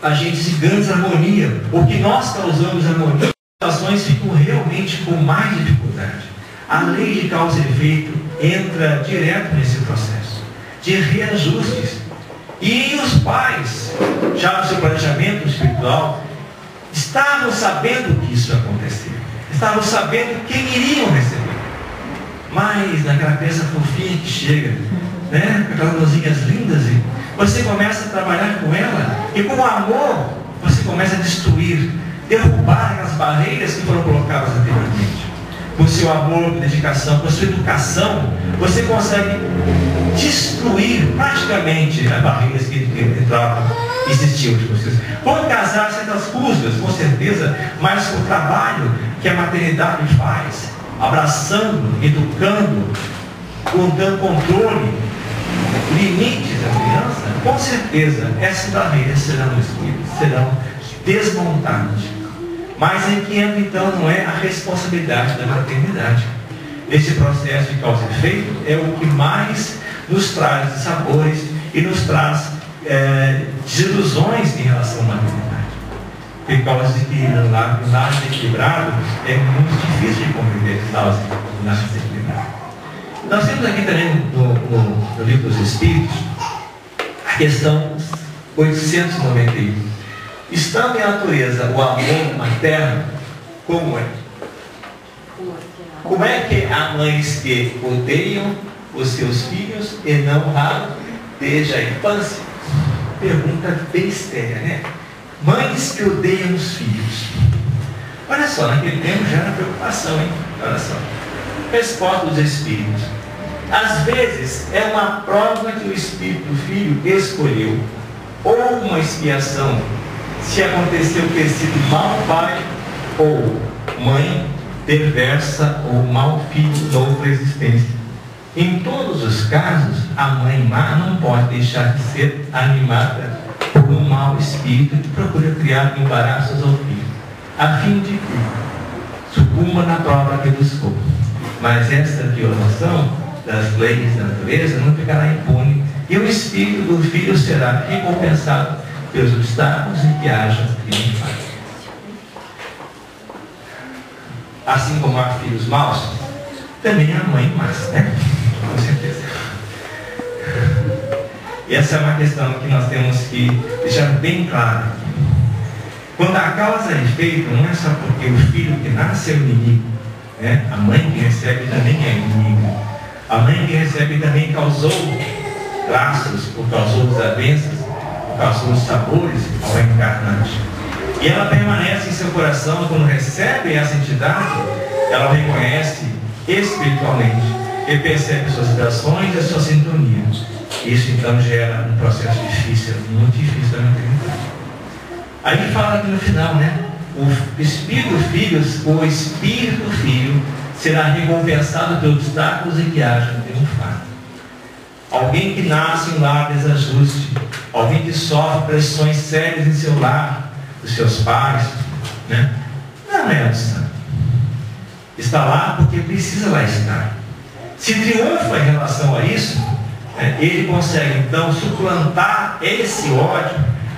agentes de grande harmonia, ou que nós causamos harmonia, as situações ficam realmente com mais dificuldade. A lei de causa e efeito entra direto nesse processo de reajustes. E os pais, já no seu planejamento espiritual, estavam sabendo que isso ia acontecer, estavam sabendo quem iriam receber. Mas naquela criança fofinha que chega, com aquelas mãozinhas lindas, e você começa a trabalhar com ela, e com amor você começa a destruir, derrubar aquelas barreiras que foram colocadas anteriormente. Com o seu amor, com dedicação, com a sua educação, você consegue destruir praticamente as barreiras que existiam de vocês. Vão casar certas rusgas, com certeza, mas o trabalho que a maternidade faz, abraçando, educando, dando controle, limites à criança, com certeza essas barreiras serão destruídas, serão desmontadas. Mas em que entra então não é a responsabilidade da maternidade. Esse processo de causa e efeito é o que mais nos traz sabores e nos traz desilusões em relação à maternidade. Por causa de que um lar desequilibrado é muito difícil de conviver com o lar desequilibrado. Nós temos aqui também no Livro dos Espíritos a questão 891. Estando em natureza o amor materno, como é? Como é que há mães que odeiam os seus filhos e não raro desde a infância? Pergunta bem séria, né? Mães que odeiam os filhos. Olha só, naquele tempo já era preocupação, hein? Olha só. Resposta dos Espíritos. Às vezes é uma prova que o Espírito do Filho escolheu, ou uma expiação, se aconteceu ter sido mau pai ou mãe perversa ou mau filho de outra existência. Em todos os casos, a mãe má não pode deixar de ser animada por um mau espírito que procura criar embaraços ao filho, a fim de que sucumba na prova que buscou. Mas essa violação das leis da natureza não ficará impune, e o espírito do filho será recompensado pelos obstáculos em que haja triunfar. Assim como há filhos maus, também há mãe más, né? Com certeza. E essa é uma questão que nós temos que deixar bem claro. Quando a causa é efeito, não é só porque o filho que nasce é o inimigo, né? A mãe que recebe também é inimiga. A mãe que recebe também causou traços, ou causou desavenças, causou os sabores ao encarnante. E ela permanece em seu coração quando recebe essa entidade, ela reconhece espiritualmente e percebe suas vibrações e a sua sintonia. Isso então gera um processo difícil, muito difícil da maternidade. Aí fala aqui no final, né? O espírito do filho será recompensado pelos obstáculos em que haja triunfar. Alguém que nasce em um lar de desajuste, alguém que sofre pressões sérias em seu lar, dos seus pais, né? Não é opção. Está lá porque precisa lá estar. Se triunfa em relação a isso, ele consegue então suplantar esse ódio,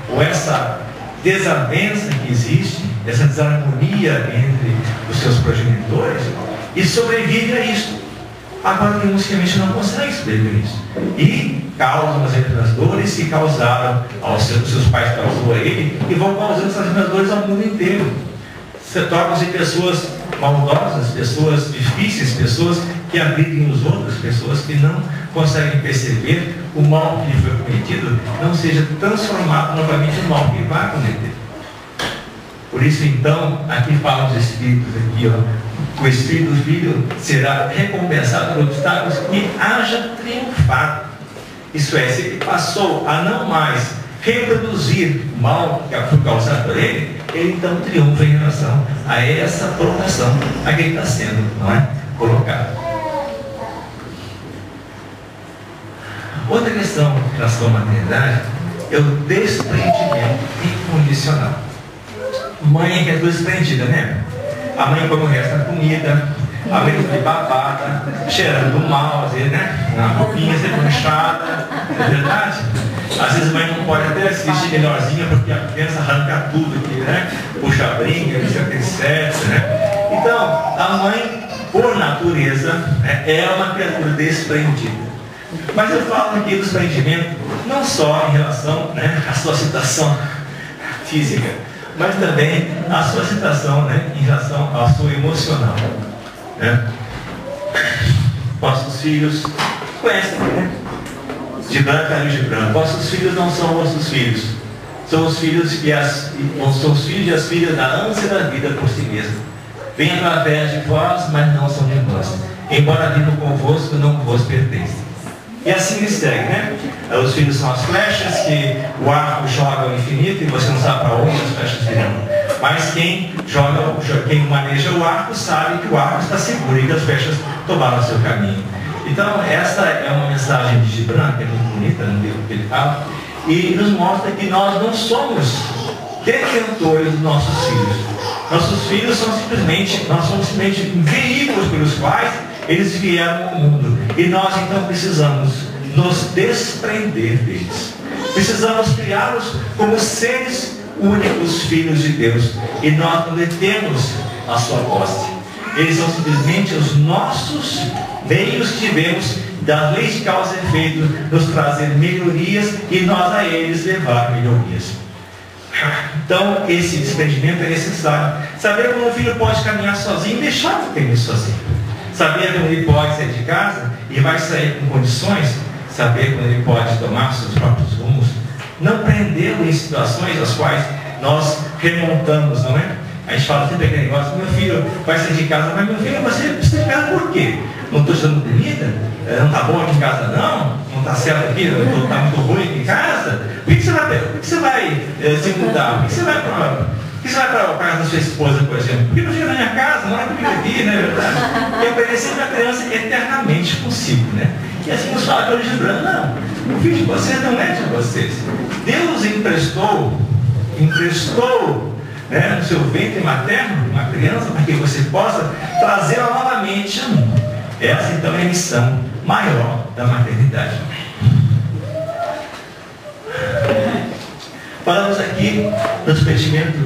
ou essa desavença que existe, essa desarmonia entre os seus progenitores, e sobrevive a isso. Agora tem uns que realmente não conseguem sobreviver isso. E causam as mesmas dores que causaram aos seus pais, causou a ele, e vão causando essas mesmas dores ao mundo inteiro. Tornam-se pessoas maldosas, pessoas difíceis, pessoas que agridem os outros, pessoas que não conseguem perceber o mal que lhe foi cometido, não seja transformado novamente no mal que vai cometer. Por isso, então, aqui fala os Espíritos, aqui, ó, o Espírito do Filho será recompensado por obstáculos e haja triunfado. Isso é, se ele passou a não mais reproduzir o mal que foi causado por ele, ele então triunfa em relação a essa provação a que ele está sendo, não é, colocado. Outra questão em relação à maternidade é o desprendimento incondicional. Mãe é desprendida, né? A mãe come o resto da comida, a mãe de babada, cheirando mal, às vezes, né? Na roupinha sempre manchada, não é verdade? Às vezes a mãe não pode até assistir melhorzinha porque a criança arranca tudo aqui, né? Puxa a brinca, etc, né? Então, a mãe, por natureza, é uma criatura desprendida. Mas eu falo aqui do desprendimento não só em relação, né, à sua situação física, mas também à sua situação, né, em relação ao seu emocional, né? Vossos filhos conhecem, né? Gibran, Khalil Gibran. Vossos filhos não são vossos filhos, são os filhos são os filhos e as filhas da ânsia da vida por si mesmo. Vêm através de vós, mas não são de vós. Embora vivam convosco, não vos pertencem. E assim ele segue, né? Os filhos são as flechas que o arco joga ao infinito e você não sabe para onde as flechas virão. Mas quem maneja o arco sabe que o arco está seguro e que as flechas tomaram o seu caminho. Então, essa é uma mensagem de Gibran, que é muito bonita no livro que ele fala, e nos mostra que nós não somos detentores dos nossos filhos. Nossos filhos são simplesmente veículos pelos quais eles vieram ao mundo. E nós então precisamos nos desprender deles. Precisamos criá-los como seres únicos filhos de Deus. E nós não detemos a sua posse. Eles são simplesmente os nossos meios que tivemos das leis de causa e efeito nos trazer melhorias e nós a eles levar melhorias. Então esse desprendimento é necessário. Saber quando o filho pode caminhar sozinho e deixar o caminho sozinho. Saber quando ele pode sair de casa e vai sair com condições. Saber quando ele pode tomar seus próprios rumos. Não prendê-lo em situações às quais nós remontamos, não é? A gente fala sempre aquele negócio, meu filho vai sair de casa, mas meu filho, você precisa de casa por quê? Não estou te dando comida? Não está bom aqui em casa não? Não está certo aqui? Está muito ruim aqui em casa? Por que você vai se mudar? Por que você vai para a casa da sua esposa, por exemplo? Por que não fica na minha casa? Mora comigo aqui, não é verdade? E obedecer a criança eternamente consigo, né? E assim nos fala pelo Gibran, não, o filho de vocês não é de vocês. Deus emprestou, né, no seu ventre materno, uma criança, para que você possa trazê-la novamente ao mundo. Essa então é a missão maior da maternidade. Falamos aqui do desprendimento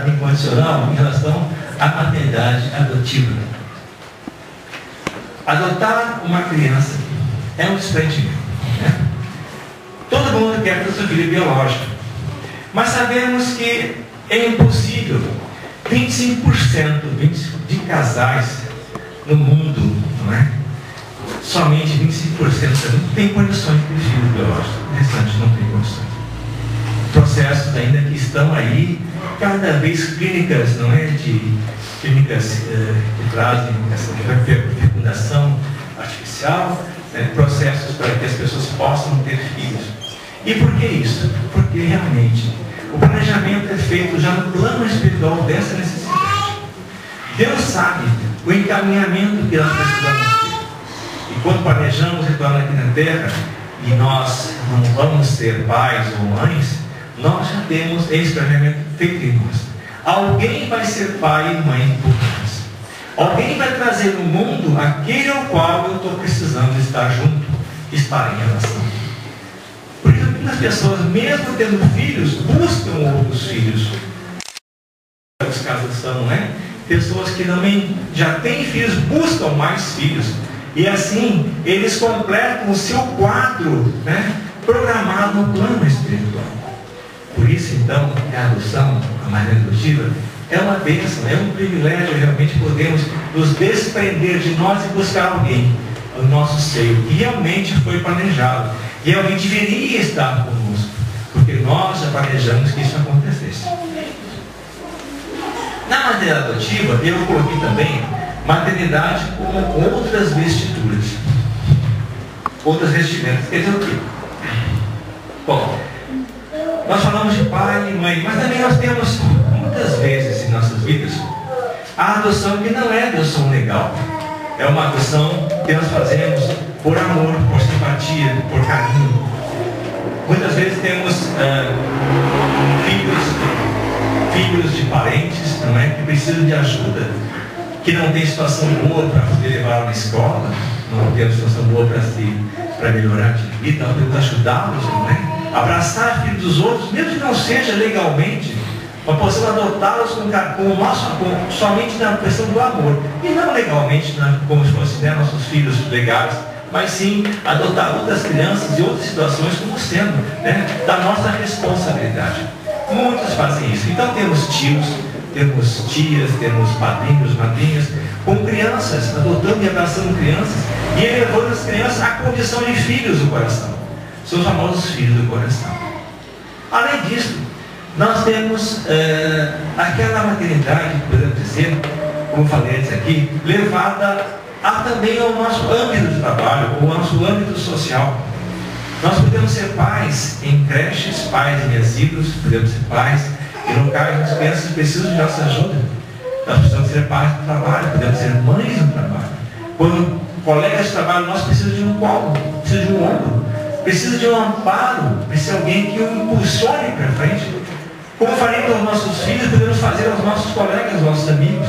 incondicional em relação à maternidade adotiva. Adotar uma criança é um desprendimento, né? Todo mundo quer ter seu filho biológico, mas sabemos que é impossível. 25% de casais no mundo, não é? Somente 25% não tem condições de ter filhos biológicos. O restante não tem condições. Processos ainda que estão aí, cada vez clínicas, não é? Clínicas que trazem essa fecundação artificial, né? Processos para que as pessoas possam ter filhos. E por que isso? Porque realmente o planejamento é feito já no plano espiritual dessa necessidade. Deus sabe o encaminhamento que nós precisamos ter. E quando planejamos retornar aqui na Terra, e nós não vamos ser pais ou mães, nós já temos esse planejamento feito em nós. Alguém vai ser pai e mãe por nós. Alguém vai trazer no mundo aquele ao qual eu estou precisando estar junto, estar em relação. Por isso que as pessoas, mesmo tendo filhos, buscam outros filhos. Os casos são, né? Pessoas que também já têm filhos, buscam mais filhos. E assim, eles completam o seu quadro, né, programado no plano espiritual. Por isso, então, a adoção, a maneira adotiva, é uma bênção, é um privilégio realmente podermos nos desprender de nós e buscar alguém no nosso seio, que realmente foi planejado, que realmente deveria estar conosco, porque nós já planejamos que isso acontecesse. Na maternidade adotiva, eu coloquei também maternidade com outras vestiduras, outras vestimentas. Quer dizer o quê? Bom, nós falamos de pai e mãe, mas também nós temos muitas vezes em nossas vidas a adoção que não é adoção legal. É uma adoção que nós fazemos por amor, por simpatia, por carinho. Muitas vezes temos filhos de parentes, não é, que precisam de ajuda, que não tem situação boa para poder levar na escola, não tem situação boa para melhorar de vida, nós podemos ajudá-los, não é? Abraçar filhos dos outros, mesmo que não seja legalmente, nós possamos adotá-los somente na questão do amor, e não legalmente, como se fossem, né, nossos filhos legais, mas sim adotar outras crianças e outras situações como sendo, né, da nossa responsabilidade. Muitos fazem isso. Então temos tios, temos tias, temos padrinhos, madrinhas, com crianças, adotando e abraçando crianças e elevando as crianças à condição de filhos do coração. São os famosos filhos do coração. Além disso, nós temos aquela maternidade, podemos dizer, como falei antes aqui, levada também ao nosso âmbito de trabalho, ao nosso âmbito social. Nós podemos ser pais em creches, pais em asilos, podemos ser pais em locais onde as crianças precisam de nossa ajuda. Nós precisamos ser pais do trabalho, podemos ser mães do trabalho. Quando colegas de trabalho nós precisam de um colo, precisa de um ombro, precisa de um amparo, precisa de alguém que o impulsione para frente. Como farei com os nossos filhos, podemos fazer aos nossos colegas, aos nossos amigos.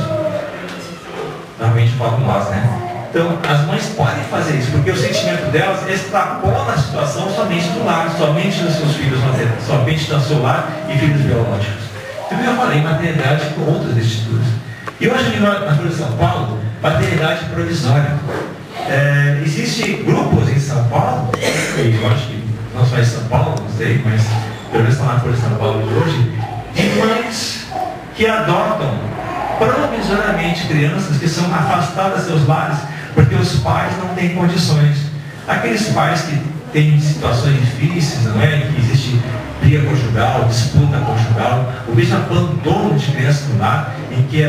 Normalmente falam nós, né? Então, as mães podem fazer isso, porque o sentimento delas extrapola a situação somente do lar, somente dos seus filhos maternos, somente do seu lar e filhos biológicos. Então, eu falei maternidade com outras instituições. E hoje, na Folha de São Paulo, maternidade provisória. Existem grupos em São Paulo, e eu acho que não só em São Paulo, não sei, mas pelo menos estão na Folha de São Paulo de hoje, de mães que adotam provisoriamente crianças que são afastadas de seus lares, porque os pais não têm condições. Aqueles pais que têm situações difíceis, não é? Que existe briga conjugal, disputa conjugal, o mesmo abandono de crianças no lar, em que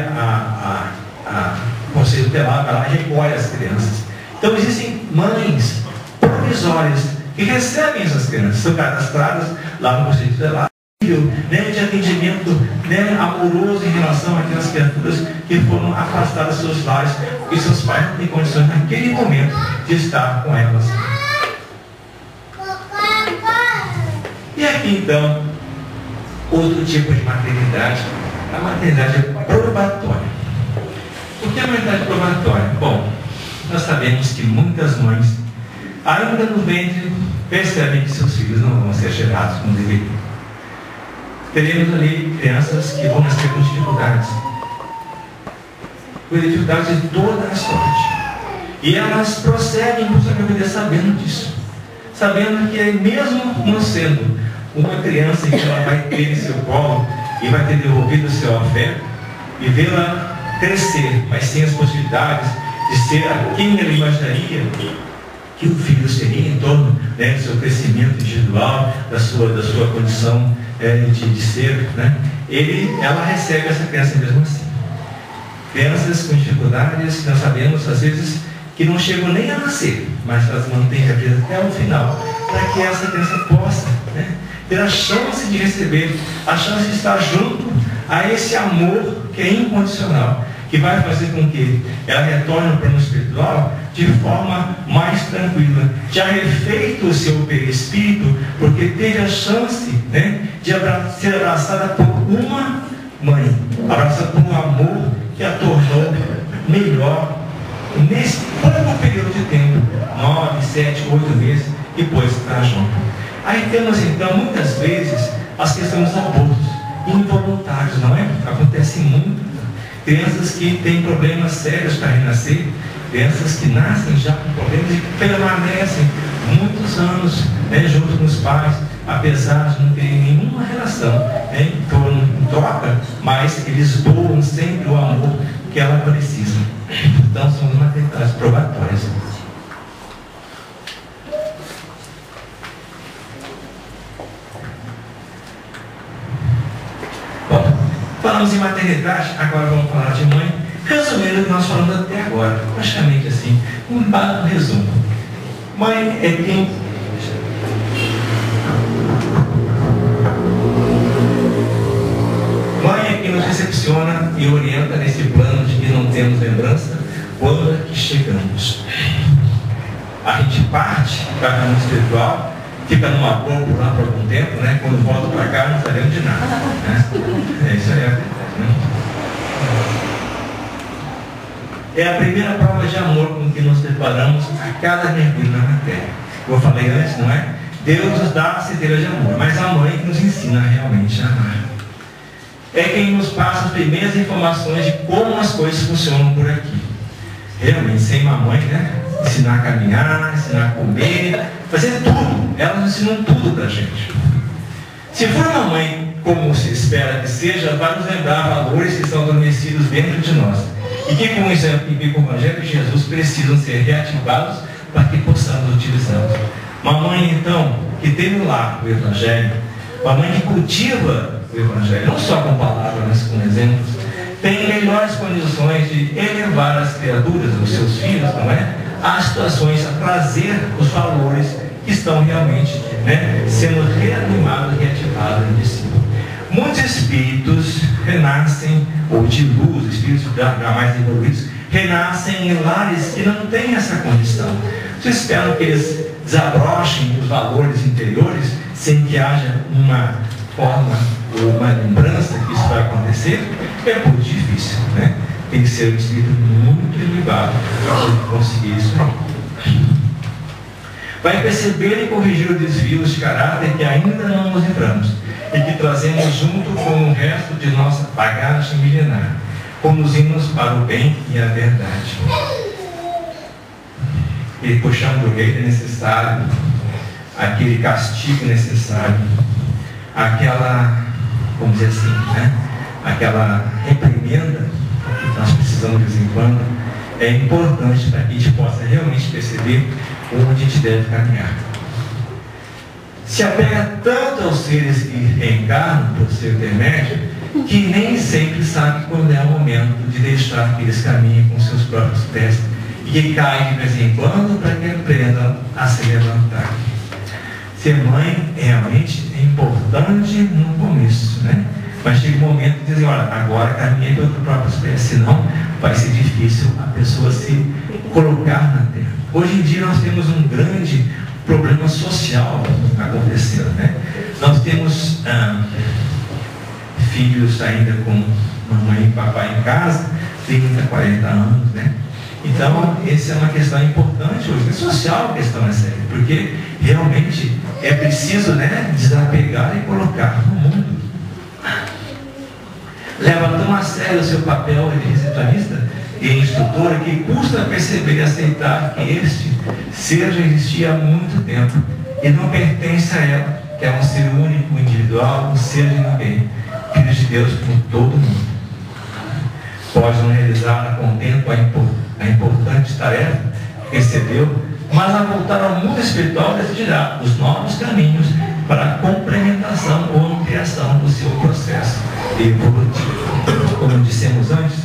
o Conselho Tutelar vai lá e recolhe as crianças. Então existem mães provisórias que recebem essas crianças, são cadastradas lá no Conselho Tutelar, né, de atendimento, né, amoroso em relação àquelas criaturas que foram afastadas dos seus lares, porque seus pais não têm condições naquele momento de estar com elas. E aqui então, outro tipo de maternidade, a maternidade probatória. O que é a maternidade probatória? Bom, nós sabemos que muitas mães, ainda no ventre, percebem que seus filhos não vão ser gerados como deveriam. Teremos ali crianças que vão nascer com dificuldades de toda a sorte. E elas prosseguem por sua vida sabendo disso. Sabendo que mesmo não sendo uma criança que ela vai ter em seu colo e vai ter devolvido o seu afeto e vê-la crescer, mas sem as possibilidades de ser a quem ela imaginaria que o filho seria em torno, né, do seu crescimento individual, da sua condição de ser, né? Ela recebe essa criança mesmo assim. Crianças com dificuldades que nós sabemos às vezes que não chegam nem a nascer, mas elas mantêm a vida até o final, para que essa criança possa, né, ter a chance de receber, a chance de estar junto a esse amor que é incondicional, que vai fazer com que ela retorne ao plano espiritual de forma mais tranquila, já refeito o seu perispírito, porque teve a chance, né, de ser abraçada por uma mãe, abraçada por um amor que a tornou melhor nesse pouco período de tempo, 9, 7, 8 meses, depois está junto. Aí temos então muitas vezes as questões dos abortos involuntários, não é? Acontece muito. Crianças que têm problemas sérios para renascer, crianças que nascem já com problemas e permanecem muitos anos, né, junto com os pais, apesar de não terem nenhuma relação, né, em troca, mas eles doam sempre o amor que ela precisa. Então são as maternidades probatórias. Bom, falando falamos em maternidade, agora vamos falar de mãe. Resumindo o que nós falamos até agora, praticamente assim, um resumo. Mãe é quem nos recepciona e orienta nesse plano de que não temos lembrança quando é que chegamos. A gente parte para o mundo espiritual, fica numa bomba lá por algum tempo, né? Quando volta para cá não sabemos de nada, né? Isso aí é a verdade, né? É a primeira prova de amor com que nos preparamos a cada mergulho na matéria. Como eu falei antes, não é? Deus nos dá a certeza de amor, mas a mãe que nos ensina realmente a amar. É quem nos passa as primeiras informações de como as coisas funcionam por aqui. Realmente, sem uma mãe, né? Ensinar a caminhar, ensinar a comer, fazer tudo. Elas nos ensinam tudo pra gente. Se for uma mãe como se espera que seja, vai nos lembrar valores que estão adormecidos dentro de nós. E que com o exemplo e com o Evangelho de Jesus precisam ser reativados para que possamos utilizá-los. Uma mãe, então, que tem no lar o Evangelho, uma mãe que cultiva o Evangelho, não só com palavras, mas com exemplos, tem melhores condições de elevar as criaturas, os seus filhos, não é? Às situações, a trazer os valores que estão realmente, né, sendo reanimados e reativados em si. Muitos espíritos renascem, ou de luz, espíritos mais evoluídos, renascem em lares que não têm essa condição. Vocês esperam que eles desabrochem os valores interiores sem que haja uma forma ou uma lembrança que isso vai acontecer? É muito difícil, né? Tem que ser um espírito muito elevado para conseguir isso aí. Vai perceber e corrigir os desvios de caráter que ainda não nos livramos e que trazemos junto com o resto de nossa bagagem milenar, conduzindo-nos para o bem e a verdade. E puxando o rei necessário, aquele castigo necessário, aquela, vamos dizer assim, né? Aquela reprimenda que nós precisamos de vez em quando, é importante para que a gente possa realmente perceber onde a gente deve caminhar. Se apega tanto aos seres que reencarnam por seu intermédio, que nem sempre sabe quando é o momento de deixar que eles caminhem com seus próprios pés e que caem de vez em quando para que aprendam a se levantar. Ser mãe realmente é importante no começo, né? Mas chega um momento de dizer, olha, agora caminhei pelos próprios pés, senão vai ser difícil a pessoa se colocar na terra. Hoje em dia nós temos um grande problema social acontecendo, né? Nós temos filhos ainda com mamãe e papai em casa, 30, 40 anos, né? Então, essa é uma questão importante hoje, é social a questão, é séria, porque realmente é preciso, né, desapegar e colocar no mundo. Leva tão a sério o seu papel de recepcionista e instrutora que custa perceber e aceitar que este ser já existia há muito tempo e não pertence a ela, que é um ser único, individual, um ser de ninguém, filho de Deus como todo mundo. Pode não realizar com o tempo a importante tarefa que recebeu, mas ao voltar ao mundo espiritual decidirá os novos caminhos para a complementação ou ampliação do seu processo evolutivo. Como dissemos antes,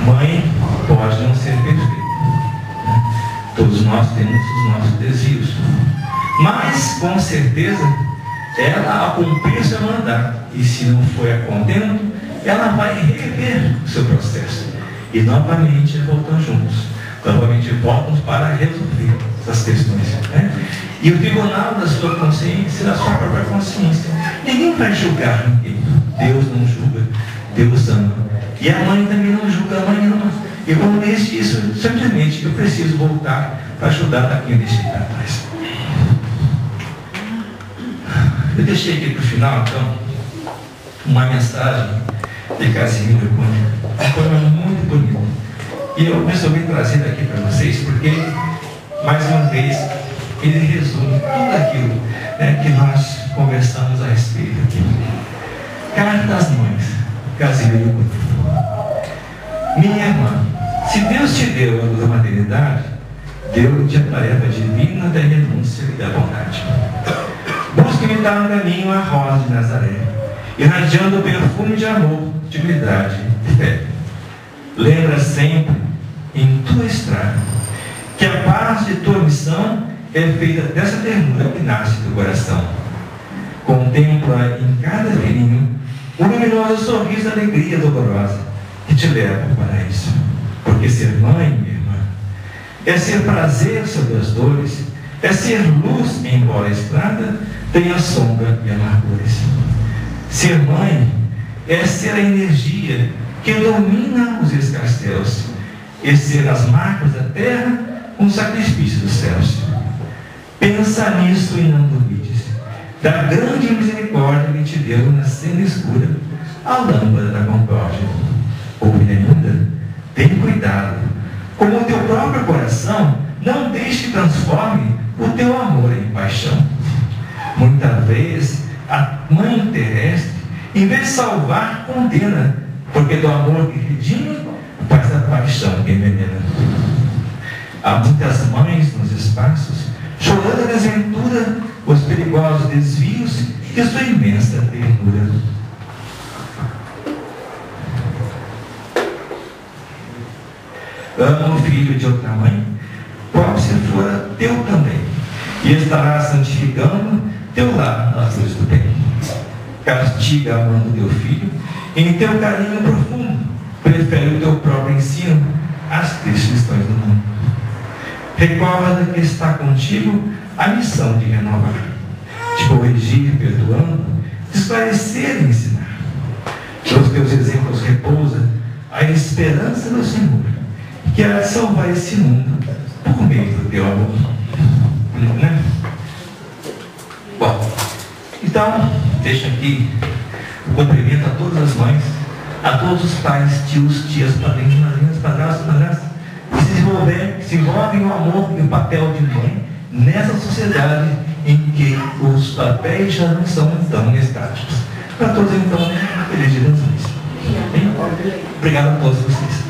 mãe pode não ser perfeita, né? Todos nós temos os nossos desvios, mas com certeza ela, ao cumprir seu mandato, e se não foi a contento, ela vai rever o seu processo e novamente voltam juntos, novamente voltam para resolver essas questões, né? E o tribunal da sua consciência, da sua própria consciência, ninguém vai julgar ninguém. Deus não julga, Deus ama. E a mãe também não julga, a mãe ama. E como disse isso, simplesmente eu preciso voltar para ajudar a quem eu deixei para trás. Eu deixei aqui para o final, então, uma mensagem de Casimiro Cunha, uma forma muito bonita. E eu resolvi trazer aqui para vocês, porque, mais uma vez, ele resume tudo aquilo, né, que nós conversamos a respeito aqui. Carta das Mães, Casimiro Cunha. Minha irmã, se Deus te deu a luz da maternidade, deu-te a tarefa divina da renúncia e da bondade. Busque imitar no caminho a rosa de Nazaré, irradiando o perfume de amor de humildade e fé. Lembra sempre, em tua estrada, que a paz de tua missão é feita dessa ternura que nasce do coração. Contempla em cada filhinho um luminoso sorriso de alegria dolorosa que te leva ao paraíso. Porque ser mãe, minha irmã, é ser prazer sobre as dores, é ser luz, embora a estrada tenha sombra e amargores. Ser mãe é ser a energia que domina os escarcéus, e ser as marcas da terra um sacrifício dos céus. Pensa nisso e não duvides da grande misericórdia que te deu na cena escura a lâmpada da concórdia. Ouve ainda, tem cuidado, como o teu próprio coração não deixe que transforme o teu amor em paixão. Muitas vezes a mãe terrestre, em vez de salvar, condena, porque do amor que redime faz a paixão que envenena. Há muitas mães nos espaços, chorando a desventura, os perigosos desvios de sua imensa ternura. Ama o filho de outra mãe, qual se fora teu também, e estará santificando teu lar nas luzes do bem. Castiga amando teu filho, em teu carinho profundo, prefere o teu próprio ensino às tristes questões do mundo. Recorda que está contigo a missão de renovar, de corrigir, perdoando, de esclarecer e ensinar. Nos teus exemplos repousa a esperança do Senhor, que há de salvar esse mundo por meio do teu amor. Né? Bom, então, deixa aqui o cumprimento a todas as mães, a todos os pais, tios, tias, padrinhos, madrinhas, padrastos, madrastas, que se envolvem no amor e o papel de mãe nessa sociedade em que os papéis já não são tão estáticos. Para todos, então, feliz dia das mães. Obrigado a todos vocês.